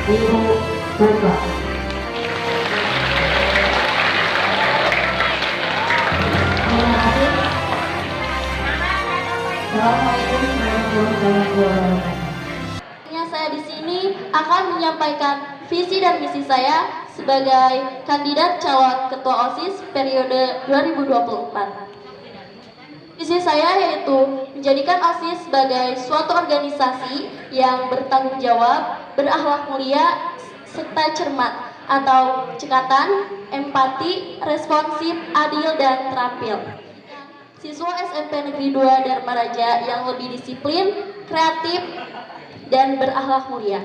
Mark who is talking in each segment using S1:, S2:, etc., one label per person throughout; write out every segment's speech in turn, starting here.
S1: Ibu Buka. Terima kasih. Assalamualaikum warahmatullahi wabarakatuh.
S2: Saya di sini akan menyampaikan visi dan misi saya sebagai kandidat calon ketua OSIS periode 2024. Visi saya yaitu menjadikan OSIS sebagai suatu organisasi yang bertanggung jawab, berakhlak mulia, serta cermat atau cekatan, empati, responsif, adil, dan terampil. Siswa SMP Negeri 2 Dharma Raja yang lebih disiplin, kreatif, dan berakhlak mulia.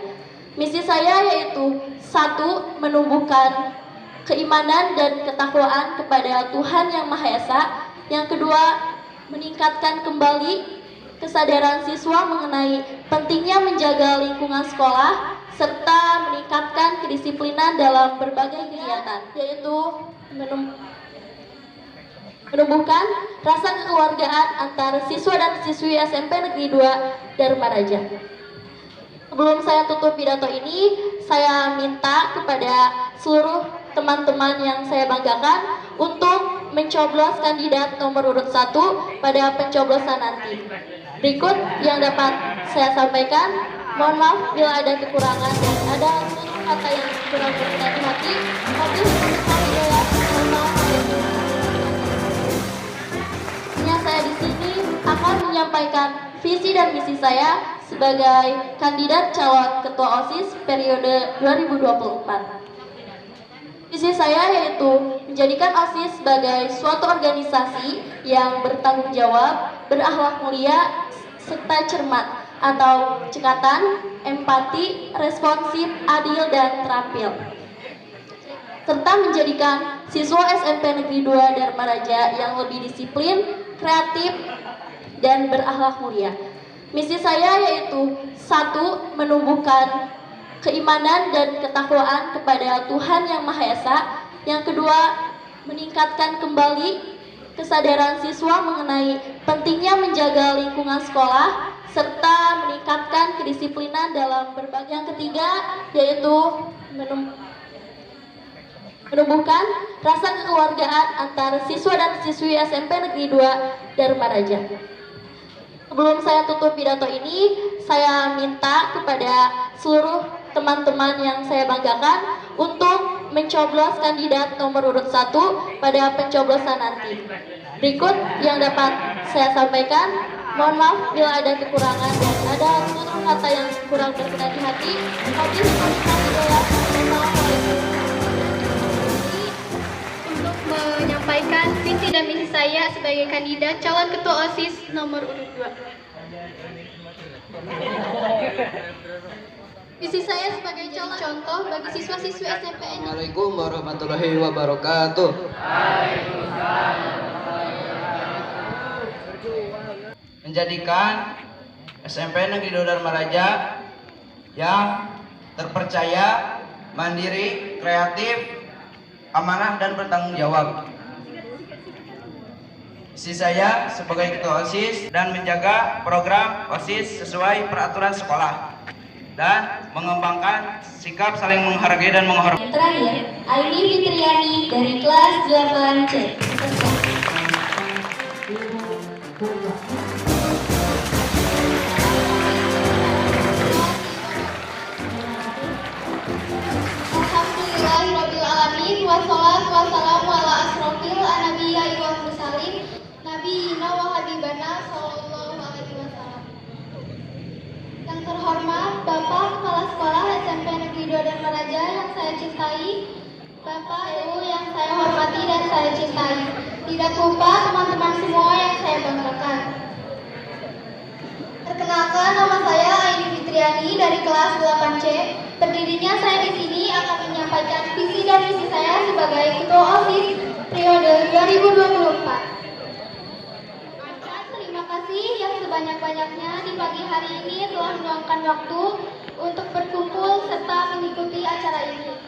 S2: Misi saya yaitu 1. Menumbuhkan keimanan dan ketakwaan kepada Tuhan Yang Maha Esa. Yang kedua, meningkatkan kembali kesadaran siswa mengenai pentingnya menjaga lingkungan sekolah serta meningkatkan kedisiplinan dalam berbagai kegiatan, yaitu menumbuhkan rasa kekeluargaan antara siswa dan siswi SMP Negeri 2 Dharma Raja. Sebelum saya tutup pidato ini, saya minta kepada seluruh teman-teman yang saya banggakan untuk mencoblos kandidat nomor urut 1 pada pencoblosan nanti. Berikut yang dapat saya sampaikan. Mohon maaf bila ada kekurangan dan ada kata yang kurang berkenan di hati. Saya di sini akan menyampaikan visi dan misi saya sebagai kandidat calon ketua OSIS periode 2024. Visi saya yaitu menjadikan OSIS sebagai suatu organisasi yang bertanggung jawab, berakhlak mulia, serta cermat atau cekatan, empati, responsif, adil, dan terampil. Serta menjadikan siswa SMP Negeri 2 Dharma Raja yang lebih disiplin, kreatif, dan berakhlak mulia. Misi saya yaitu 1. Menumbuhkan keimanan dan ketakwaan kepada Tuhan Yang Maha Esa. Yang kedua, meningkatkan kembali kesadaran siswa mengenai pentingnya menjaga lingkungan sekolah serta meningkatkan kedisiplinan dalam berbagai. Yang ketiga yaitu menumbuhkan rasa kekeluargaan antara siswa dan siswi SMP Negeri 2 Dharma Raja. Sebelum saya tutup pidato ini, saya minta kepada seluruh teman-teman yang saya banggakan untuk mencoblos kandidat nomor urut 1 pada pencoblosan nanti. Berikut yang dapat saya sampaikan. Mohon maaf bila ada kekurangan dan ada kata yang kurang berkenan di hati.
S3: Untuk menyampaikan visi dan misi saya sebagai kandidat calon ketua OSIS nomor urut 2. Visi saya sebagai calon contoh bagi siswa-siswi SMPN.
S4: Assalamualaikum warahmatullahi wabarakatuh. Menjadikan SMP Negeri 2 Dharma Raja yang terpercaya, mandiri, kreatif, amanah, dan bertanggung jawab. Misi saya sebagai ketua OSIS dan menjaga program OSIS sesuai peraturan sekolah dan mengembangkan sikap saling menghargai dan menghormati.
S2: Terakhir, Aini Fitriani dari kelas 8C.
S3: Alhamdulillahirrabbilalamin. Wassalatu wassalamu ala asrofil anabiyyi wal mursalin nabiyina wa habibana sallallahu alaihi wasallam. Yang terhormat Bapak Kepala Sekolah SMP Negeri 2 Dharma Raja yang saya cintai, Bapak Ibu yang saya hormati dan saya cintai, tidak lupa teman-teman semua yang saya banggakan. Perkenalkan, nama saya Aini Fitriani dari kelas 8C. Berdirinya saya di sini akan menyampaikan visi dan misi saya sebagai ketua OSIS periode 2024. Terima kasih yang sebanyak-banyaknya di pagi hari ini telah meluangkan waktu untuk berkumpul serta mengikuti acara ini.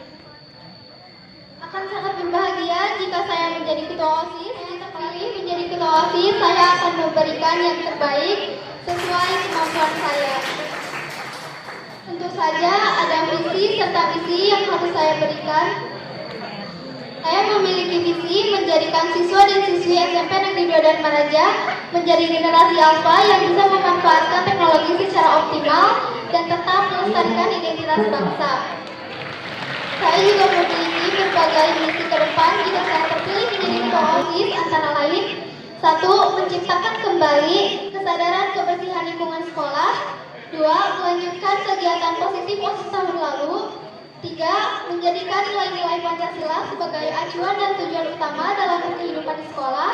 S3: Akan sangat berbahagia jika saya menjadi ketua OSIS. Terpilih menjadi ketua OSIS, saya akan memberikan yang terbaik sesuai kemampuan saya. Tentu saja ada visi serta misi yang harus saya berikan. Saya memiliki visi menjadikan siswa dan siswi SMP Negeri 2 Dharmaraja menjadi generasi alfa yang bisa memanfaatkan teknologi secara optimal dan tetap melestarikan identitas bangsa. Saya juga memiliki berbagai misi ke depan jika saya terpilih menjadi ketua OSIS, antara lain: 1. Menciptakan kembali kesadaran kebersihan lingkungan sekolah. 2. Melanjutkan kegiatan positif OSIS tahun lalu. 3. Menjadikan nilai-nilai Pancasila sebagai acuan dan tujuan utama dalam kehidupan di sekolah.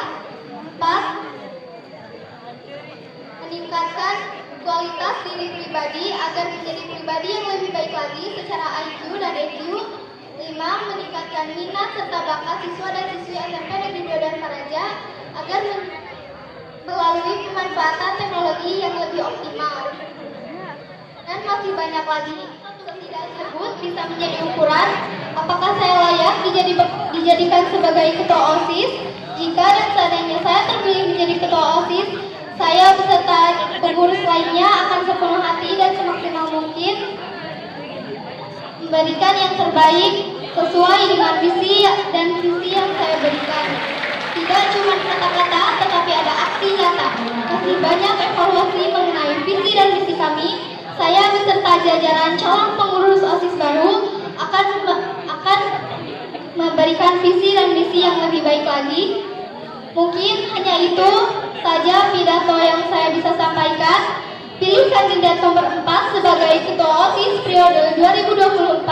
S3: 4. Meningkatkan kualitas diri pribadi agar menjadi pribadi yang lebih baik lagi secara IQ dan EQ. 5. Meningkatkan minat serta bakat siswa dan siswi SMP Negeri 2 Dharmaraja agar melalui pemanfaatan teknologi yang lebih optimal. Dan masih banyak lagi. Ketidak tersebut bisa menjadi ukuran apakah saya layak dijadikan sebagai ketua OSIS. Jika dan seandainya saya terpilih menjadi ketua OSIS, saya beserta pengurus lainnya akan sepenuh hati dan semaksimal mungkin memberikan yang terbaik sesuai dengan visi dan visi yang saya berikan. Tidak cuma kata-kata, tetapi ada aksi nyata. Masih banyak evaluasi mengenai visi dan misi kami. Saya beserta jajaran calon pengurus OSIS baru akan memberikan visi dan misi yang lebih baik lagi. Mungkin hanya itu saja pidato yang saya bisa sampaikan. Pilih kandidat nomor 4 sebagai ketua OSIS periode 2024.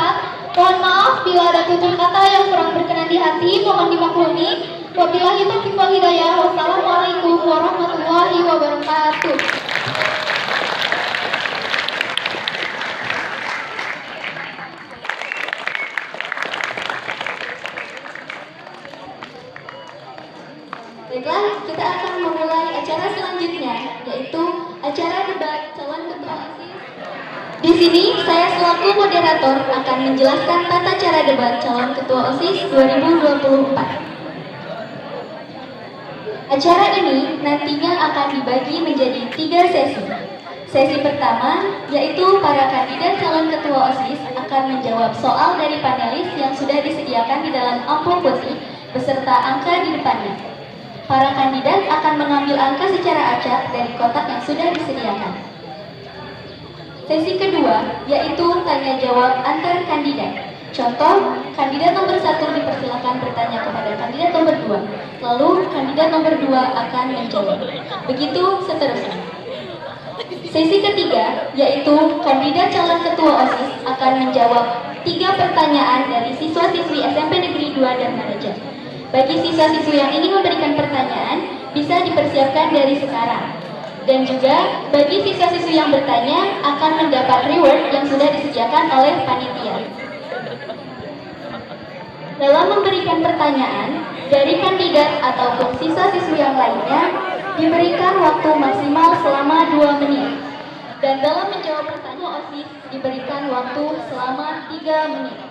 S3: Mohon maaf bila ada tutur kata yang kurang berkenan di hati, mohon dimaklumi. Wabillahi taufiq wal hidayah. Wassalamualaikum warahmatullahi wabarakatuh.
S2: Baiklah, kita akan memulai acara selanjutnya, yaitu acara debat calon ketua OSIS. Di sini, saya selaku moderator akan menjelaskan tata cara debat calon ketua OSIS 2024. Acara ini nantinya akan dibagi menjadi 3 sesi. Sesi pertama, yaitu para kandidat calon ketua OSIS akan menjawab soal dari panelis yang sudah disediakan di dalam amplop putih beserta angka di depannya. Para kandidat akan mengambil angka secara acak dari kotak yang sudah disediakan. Sesi kedua, yaitu tanya jawab antar kandidat. Contoh, kandidat nomor 1 dipersilakan bertanya kepada kandidat nomor 2, lalu kandidat nomor 2 akan menjawab. Begitu seterusnya. Sesi ketiga, yaitu kandidat calon ketua OSIS akan menjawab 3 pertanyaan dari siswa-siswi SMP Negeri 2 Dharmaraja. Bagi siswa-siswi yang ingin memberikan pertanyaan, bisa dipersiapkan dari sekarang. Dan juga, bagi siswa-siswi yang bertanya akan mendapat reward yang sudah disediakan oleh panitia. Dalam memberikan pertanyaan, dari kandidat ataupun siswa-siswi yang lainnya, diberikan waktu maksimal selama 2 menit. Dan dalam menjawab pertanyaan OSIS, diberikan waktu selama 3 menit.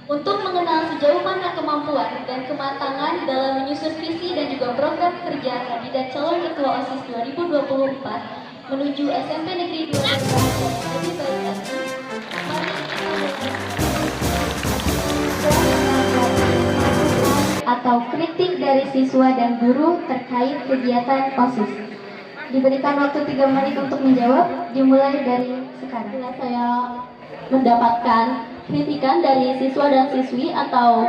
S2: Untuk mengenal sejauh mana kemampuan dan kematangan dalam menyusun visi dan juga program kerja kandidat calon ketua OSIS 2024 menuju SMP Negeri 2 Dharmaraja lebih baik lagi, mari kita atau kritik dari siswa dan guru terkait kegiatan OSIS. Diberikan waktu 3 menit untuk menjawab, dimulai dari sekarang. Bila saya mendapatkan kritikan dari siswa dan siswi atau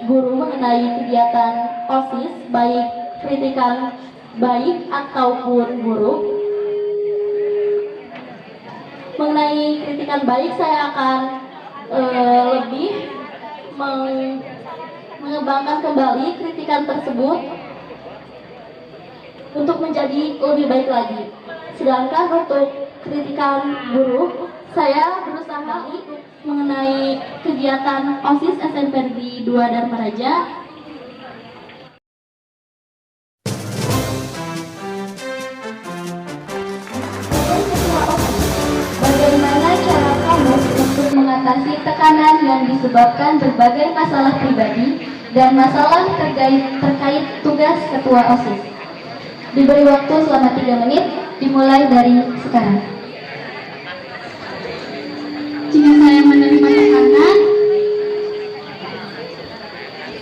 S2: guru mengenai kegiatan OSIS, baik kritikan baik ataupun buruk. Mengenai kritikan baik, saya akan lebih mengembangkan kembali kritikan tersebut untuk menjadi lebih baik lagi. Sedangkan untuk kritikan buruk, saya berusaha mengenai kegiatan OSIS SMP Negeri 2 Dharmaraja. Bagaimana cara kamu untuk mengatasi tekanan yang disebabkan berbagai masalah pribadi dan masalah terkait tugas ketua OSIS? Diberi waktu selama 3 menit, dimulai dari sekarang.
S3: saya menerima tekanan,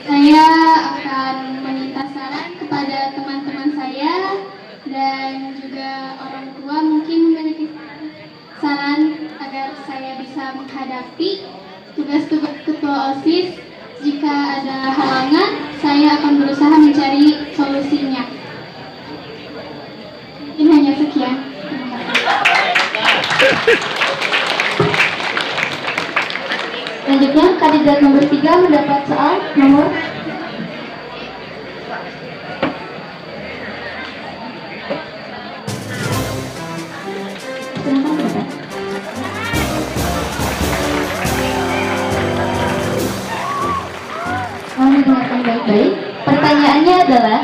S3: saya akan meminta saran kepada teman-teman saya dan juga orang tua mungkin memiliki saran agar saya bisa menghadapi tugas-tugas ketua OSIS. Jika ada halangan, saya akan berusaha mencari solusinya. Mungkin hanya sekian. Terima kasih.
S2: Selanjutnya, kandidat nomor 3 mendapat soal nomor Silakan, Bapak. Mohon didengarkan baik-baik. Pertanyaannya adalah,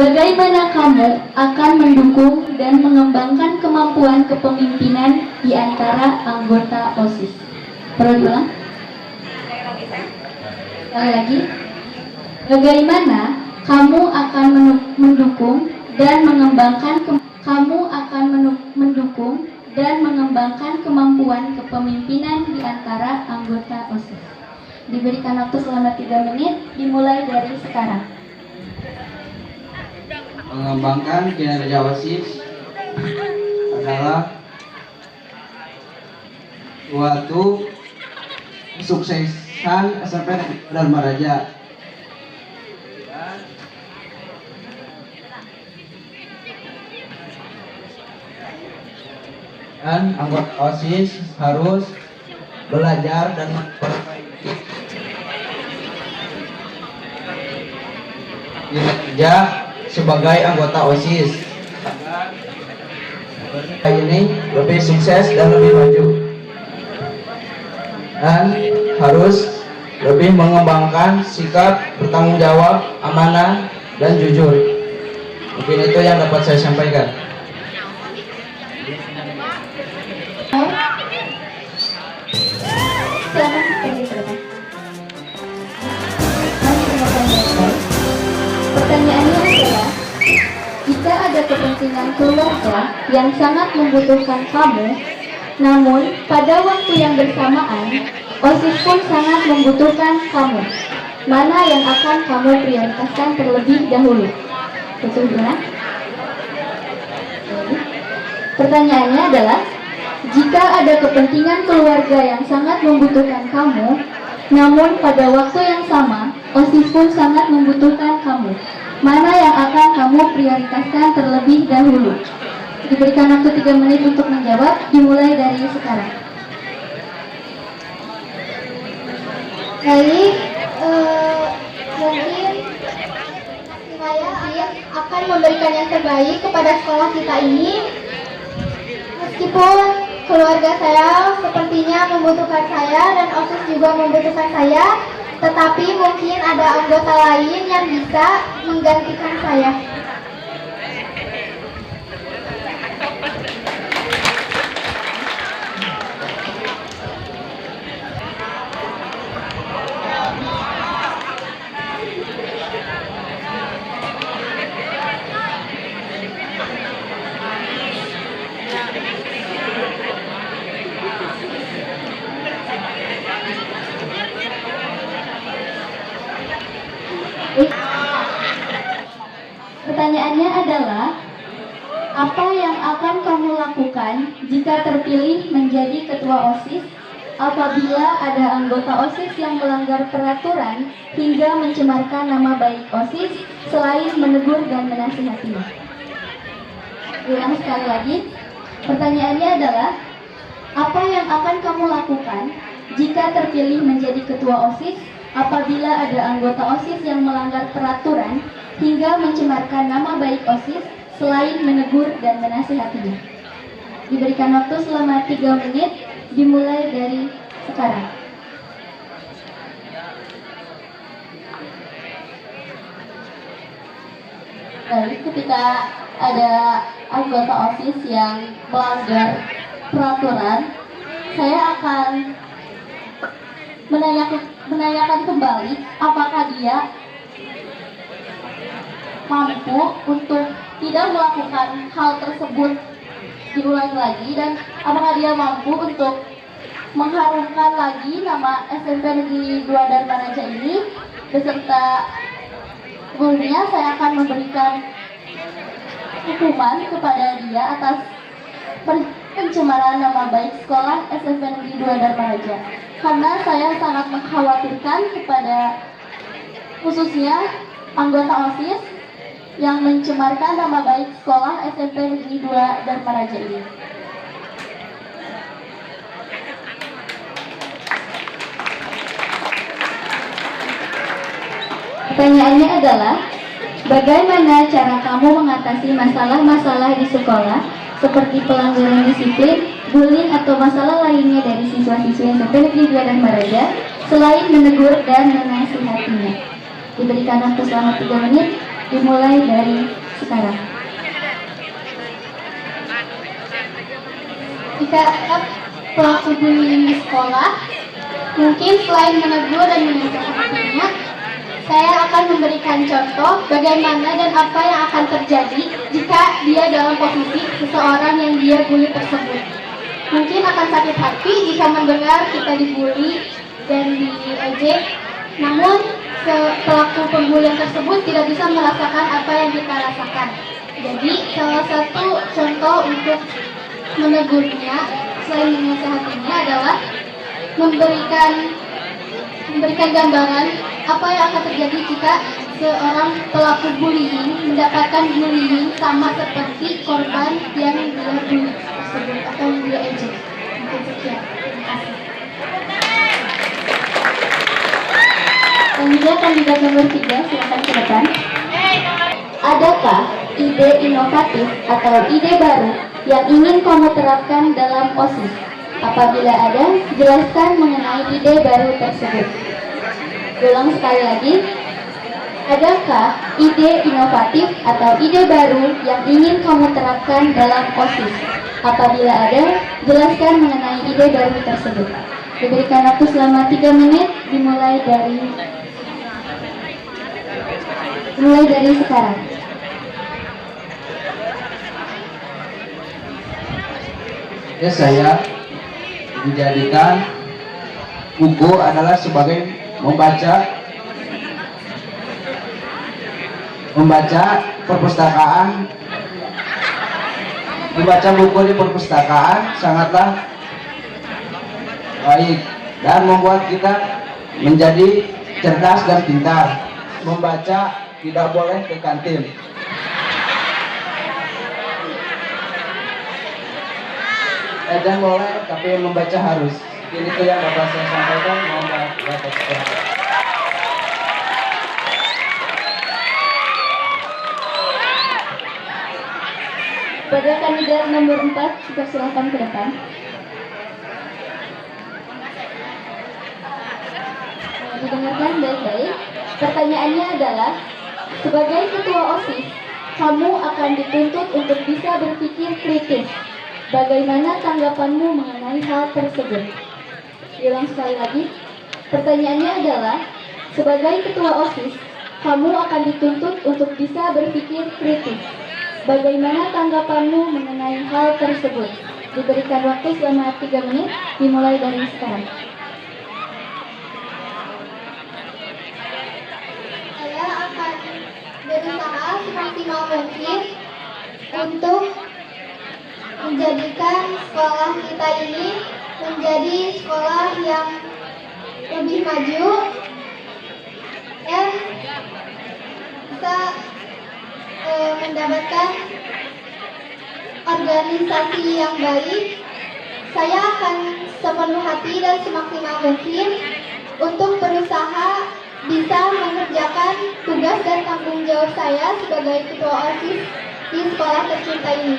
S2: bagaimana kamu akan mendukung dan mengembangkan kemampuan kepemimpinan di antara anggota OSIS? Perlu diulang? Sekali lagi, bagaimana kamu akan mendukung dan mengembangkan kemampuan kepemimpinan di antara anggota OSIS? Diberikan waktu selama 3 menit, dimulai dari sekarang.
S4: Mengembangkan kinerja OSIS adalah suatu kesuksesan SMP Dharma Raja. Dan anggota OSIS harus belajar dan memperbaiki kinerja sebagai anggota OSIS agar ini lebih sukses dan lebih maju, dan harus lebih mengembangkan sikap bertanggung jawab, amanah, dan jujur. Mungkin itu yang dapat saya sampaikan.
S2: Silakan diceritakan. Pertanyaannya adalah, jika ada kepentingan keluarga yang sangat membutuhkan kamu, namun pada waktu yang bersamaan, OSIS pun sangat membutuhkan kamu, mana yang akan kamu prioritaskan terlebih dahulu? Betul benar? Pertanyaannya adalah, jika ada kepentingan keluarga yang sangat membutuhkan kamu, namun pada waktu yang sama, OSIS pun sangat membutuhkan kamu, mana yang akan kamu prioritaskan terlebih dahulu? Diberikan waktu 3 menit untuk menjawab, dimulai dari sekarang.
S3: Baik, mungkin saya akan memberikan yang terbaik kepada sekolah kita ini. Meskipun keluarga saya sepertinya membutuhkan saya dan OSIS juga membutuhkan saya, tetapi mungkin ada anggota lain yang bisa menggantikan saya.
S2: Pertanyaannya adalah, apa yang akan kamu lakukan jika terpilih menjadi ketua OSIS apabila ada anggota OSIS yang melanggar peraturan hingga mencemarkan nama baik OSIS selain menegur dan menasihatinya? Ulang sekali lagi, pertanyaannya adalah, apa yang akan kamu lakukan jika terpilih menjadi ketua OSIS apabila ada anggota OSIS yang melanggar peraturan hingga mencemarkan nama baik OSIS selain menegur dan menasihatinya? Diberikan waktu selama 3 menit, dimulai dari sekarang. Baik, ketika ada anggota OSIS yang melanggar peraturan, saya akan menanyakan kembali apakah dia mampu untuk tidak melakukan hal tersebut diulangi lagi, dan apakah dia mampu untuk mengharumkan lagi nama SMP Negeri 2 Dharma Raja ini beserta gurunya, saya akan memberikan hukuman kepada dia atas pencemaran nama baik sekolah SMP Negeri 2 Dharma Raja. Karena saya sangat mengkhawatirkan kepada khususnya anggota OSIS yang mencemarkan nama baik sekolah SMP Negeri 2 Dharma Raja ini.
S5: Pertanyaannya adalah, bagaimana cara kamu mengatasi masalah-masalah di sekolah seperti pelanggaran disiplin, bullying atau masalah lainnya dari siswa-siswi SMP Negeri 2 Dharma Raja selain menegur dan menasihatinya? Diberikan waktu selama 3 menit, dimulai dari sekarang.
S3: Jika pelaku bullying di sekolah, mungkin selain menegur dan menasihatinya, saya akan memberikan contoh bagaimana dan apa yang akan terjadi jika dia dalam posisi seseorang yang dia bully tersebut. Mungkin akan sakit hati jika mendengar kita dibully dan diejek, namun pelaku pembulian tersebut tidak bisa merasakan apa yang kita rasakan. Jadi salah satu contoh untuk menegurnya selain menasihatinya adalah memberikan gambaran apa yang akan terjadi jika seorang pelaku bullying mendapatkan bullying sama seperti korban yang dia bully tersebut atau yang dia ejek. Mungkin sekian. Terima kasih.
S5: Selanjutnya kandidat nomor 3, silakan ke depan. Adakah ide inovatif atau ide baru yang ingin kamu terapkan dalam OSIS? Apabila ada, jelaskan mengenai ide baru tersebut. Ulang sekali lagi, adakah ide inovatif atau ide baru yang ingin kamu terapkan dalam OSIS? Apabila ada, jelaskan mengenai ide baru tersebut. Diberikan waktu selama 3 menit, dimulai dari sekarang.
S4: Ya, saya menjadikan buku adalah sebagai membaca perpustakaan. Membaca buku di perpustakaan sangatlah baik dan membuat kita menjadi cerdas dan pintar. Membaca tidak boleh ke kantin. Jangan boleh, tapi membaca harus. Ini itu yang dapat saya sampaikan. Mohon maaf ya atas perhatian.
S5: Pada kandidat nomor 4, dipersilakan ke depan. Didengarkan baik-baik. Pertanyaannya adalah, sebagai ketua OSIS, kamu akan dituntut untuk bisa berpikir kritis. Bagaimana tanggapanmu mengenai hal tersebut? Ulang sekali lagi. Pertanyaannya adalah, sebagai ketua OSIS, kamu akan dituntut untuk bisa berpikir kritis. Bagaimana tanggapanmu mengenai hal tersebut? Diberikan waktu selama 3 menit, dimulai dari sekarang.
S3: Saya akan berusaha semaksimal mungkin untuk menjadikan sekolah kita ini menjadi sekolah yang lebih maju dan bisa mendapatkan organisasi yang baik. Saya akan sepenuh hati dan semaksimal mungkin untuk berusaha bisa mengerjakan tugas dan tanggung jawab saya sebagai ketua OSIS di sekolah tercinta ini.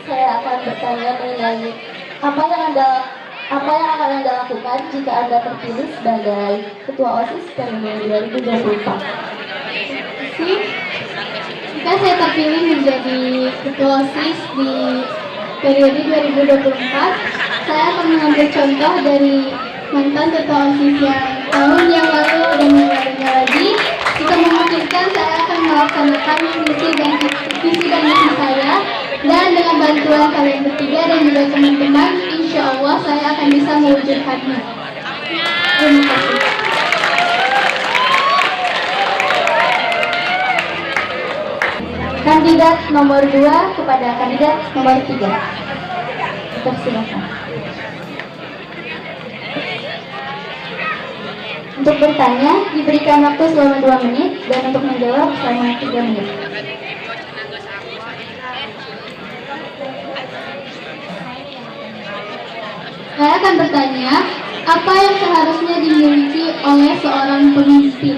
S2: Saya akan bertanya mengenai apa yang akan Anda lakukan jika Anda terpilih sebagai ketua OSIS periode 2024.
S3: Jika saya terpilih menjadi ketua OSIS di periode 2024, saya akan mengambil contoh dari mantan ketua OSIS yang tahun yang lalu dan yang lainnya lagi. Jika memungkinkan, saya akan melakukan membacakan visi dan misi saya, dan dengan bantuan kalian bertiga dan juga teman-teman, insya Allah saya akan bisa mewujudkannya. Terima kasih.
S5: Kandidat nomor 2 kepada kandidat nomor 3. Persilakan. Untuk bertanya diberikan waktu selama 2 menit dan untuk menjawab selama 3 menit.
S3: Saya akan bertanya, apa yang seharusnya dimiliki oleh seorang pemimpin?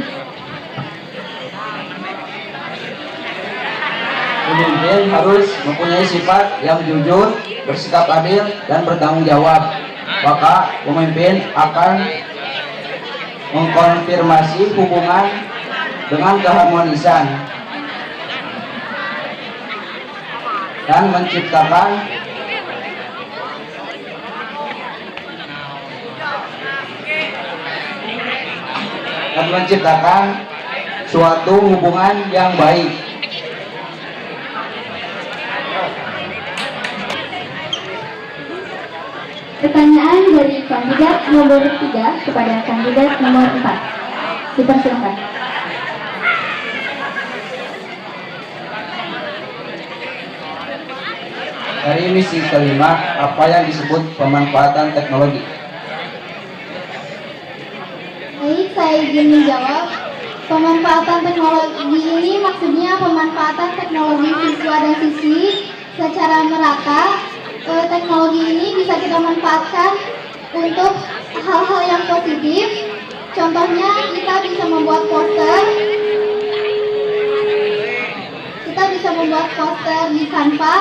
S4: Pemimpin harus mempunyai sifat yang jujur, bersikap adil, dan bertanggung jawab. Maka pemimpin akan mengkonfirmasi hubungan dengan keharmonisan dan menciptakan suatu hubungan yang baik.
S5: Pertanyaan dari kandidat nomor 3 kepada kandidat nomor 4. Dipersilakan.
S4: Dari misi kelima, apa yang disebut pemanfaatan teknologi?
S3: Baik, saya izin menjawab. Pemanfaatan teknologi ini maksudnya pemanfaatan teknologi siswa dan siswi secara merata. Teknologi ini bisa kita manfaatkan untuk hal-hal yang positif. Contohnya kita bisa membuat poster di Canva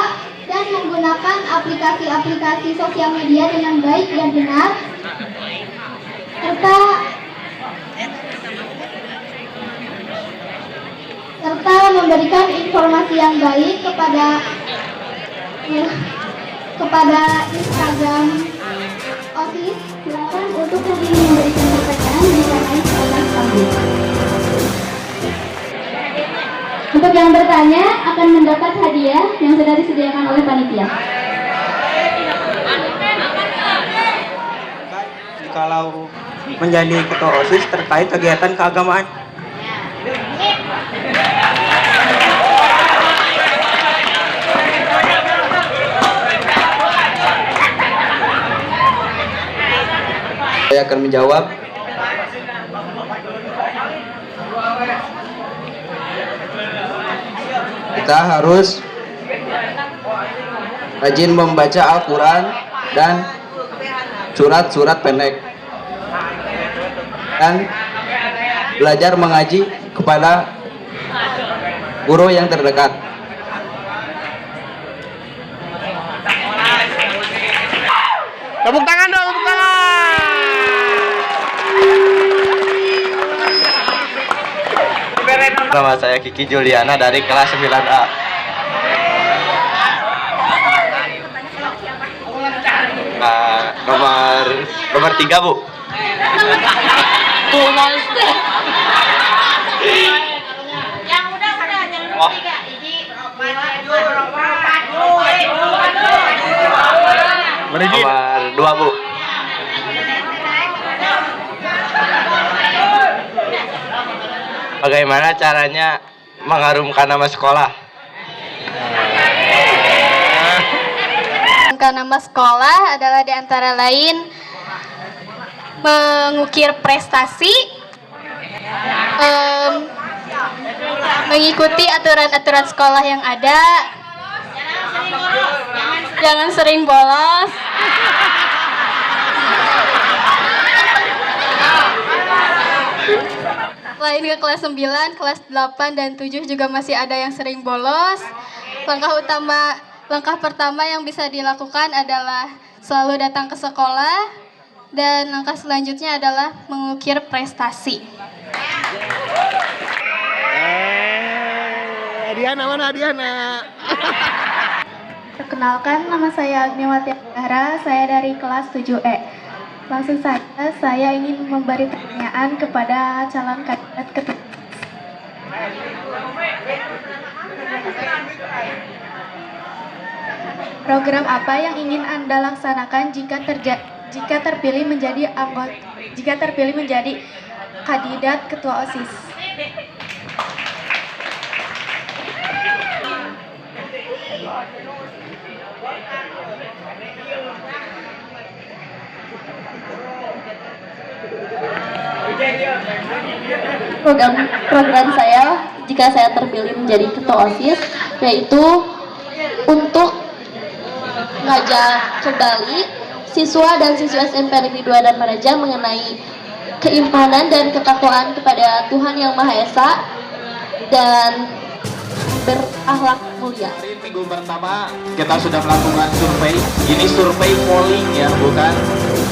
S3: dan menggunakan aplikasi-aplikasi sosial media dengan baik dan benar, serta memberikan informasi yang baik kepada Instagram OSIS.
S5: Silakan untuk yang ingin memberikan pertanyaan bisa naik ke atas panggung. Untuk yang bertanya akan mendapat hadiah yang sudah disediakan oleh panitia.
S6: Kalau menjadi ketua OSIS terkait kegiatan keagamaan.
S4: Saya akan menjawab. Kita harus rajin membaca Al-Quran dan surat-surat pendek, dan belajar mengaji kepada guru yang terdekat.
S6: Tepuk tangan dong, tepuk tangan.
S7: Nama saya Kiki Juliana dari kelas 9A. Nomor 3, Bu.
S8: Yang udah sudah jangan nomor 3.
S7: Nomor 2, Bu. Bagaimana caranya mengharumkan nama sekolah?
S3: Nama sekolah adalah diantara lain mengukir prestasi, mengikuti aturan-aturan sekolah yang ada, jangan sering bolos, selain ke kelas 9, kelas 8 dan 7 juga masih ada yang sering bolos. Langkah pertama yang bisa dilakukan adalah selalu datang ke sekolah, dan langkah selanjutnya adalah mengukir prestasi.
S6: Diana mana Diana?
S3: Perkenalkan, nama saya Agniwati Aghara, saya dari kelas 7E. Langsung saja saya ingin memberi pertanyaan kepada calon kandidat ketua. Program apa yang ingin Anda laksanakan jika terpilih menjadi kandidat ketua OSIS?
S2: Program saya jika saya terpilih menjadi ketua OSIS yaitu untuk mengajak kembali siswa dan siswa SMP Negeri 2 dan Maraja mengenai keimanan dan ketakwaan kepada Tuhan Yang Maha Esa dan berakhlak mulia.
S9: Minggu pertama kita sudah melakukan survei. Ini survei polling ya, bukan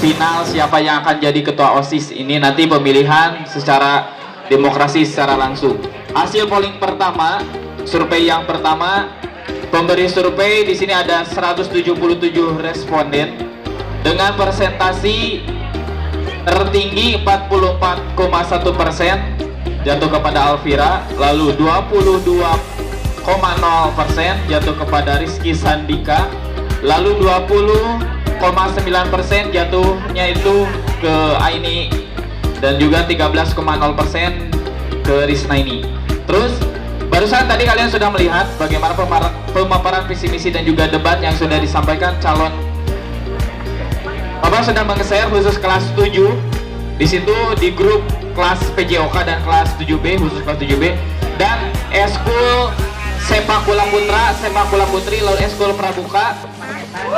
S9: final siapa yang akan jadi ketua OSIS. Ini nanti pemilihan secara demokrasi secara langsung. Hasil polling pertama, survei yang pertama, pemberi survei di sini ada 177 responden dengan persentasi tertinggi 44,1% jatuh kepada Alvira, lalu 22,0% jatuh kepada Rizky Sandika, lalu 20,9% jatuhnya itu ke Aini, dan juga 13,0% ke Risnaini. Terus barusan tadi kalian sudah melihat bagaimana pemaparan visi misi dan juga debat yang sudah disampaikan calon. Bapak sudah meng-share khusus kelas 7. Di situ di grup kelas PJOK dan kelas 7B, khusus kelas 7B, dan eskul sepak bola putra, sepak bola putri, lalu eskul pramuka,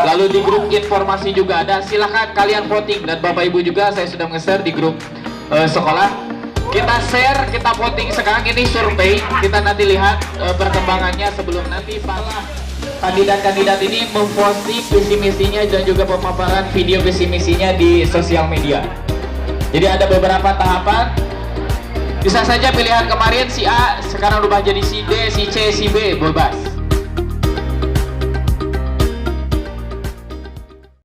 S9: lalu di grup informasi juga ada. Silahkan kalian voting, dan Bapak Ibu juga saya sudah nge-share di grup sekolah. Kita share, kita voting sekarang. Ini survei, kita nanti lihat perkembangannya sebelum nanti para kandidat-kandidat ini memposting visi misinya dan juga pemaparan video visi misinya di sosial media. Jadi ada beberapa tahapan. Bisa saja pilihan kemarin si A sekarang berubah jadi si D, si C, si B, bebas.